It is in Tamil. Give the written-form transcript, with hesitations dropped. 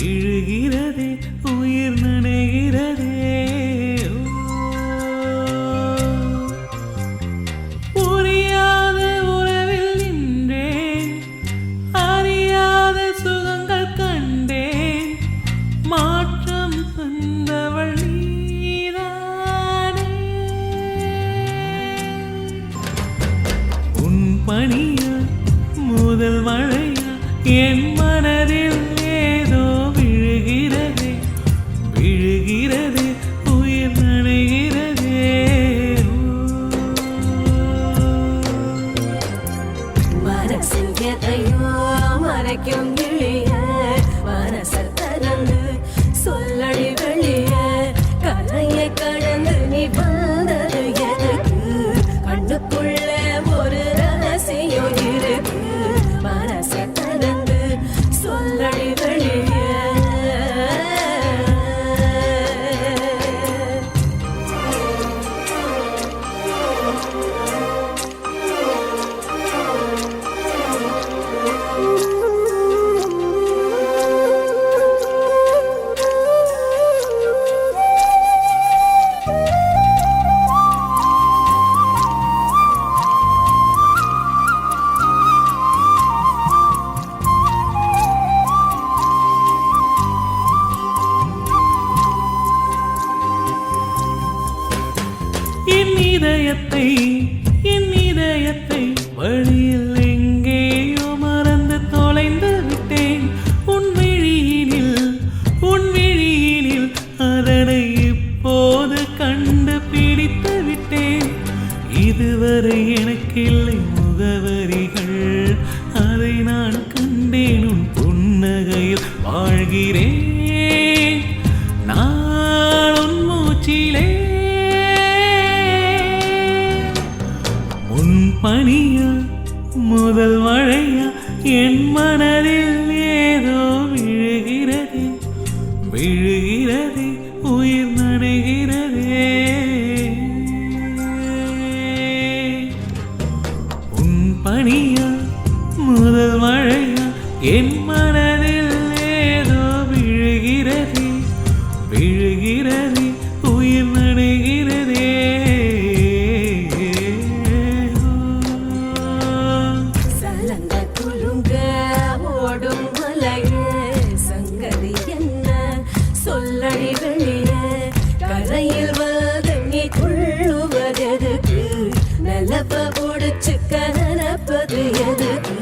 விழுகிறதே உயிர் நனைகிறதே புரியாத உறவில் நின்றேன் அறியாத சுகங்கள் கண்டேன் மாற்றம் தந்தவள் நீதானே உன் பணியா முதல் மழையா என் மனதில் ஏதோ விழுகிறதே விழுகிறதே உயிர் நனைகிறதே மனசில் எதையோ மறைக்கும் கிளிய மனசல் தரந்து சொல்லடி வெளிய கரையை கடந்து நீ வந்தது எதுக்கு கண்ணுக்குள்ள ஒரு ரகசியம் இருக்கு மனசை தரந்து சொல்லடி வெளிய என் இதயத்தை வழியில் எங்கேயோ மறந்து தொலைந்து விட்டேன் உன் விழியினில் அதனை இப்போது கண்டுபிடித்து விட்டேன் இதுவரை எனக்கில்லை முகவரிகள் அதை நான் கண்டேன் உன் புன்னகையில் வாழ்கிறேன் நான் உன் மூச்சிலே பனியா முதல் மழையா என் மனதில் ஏதோ விழுகிறதே விழுகிறதே உயிர் நனைகிறதே உன் பனியா முதல் மழையா என் மனதில் ஏதோ விழுகிறதே விழுகிறதே உயிர் நனைகிறதே சொல்லடி வெளிய கரையில் வந்து நீ துள்ளுவதெதுக்கு நிலப்ப முடிச்சு கனப்பது எதுக்கு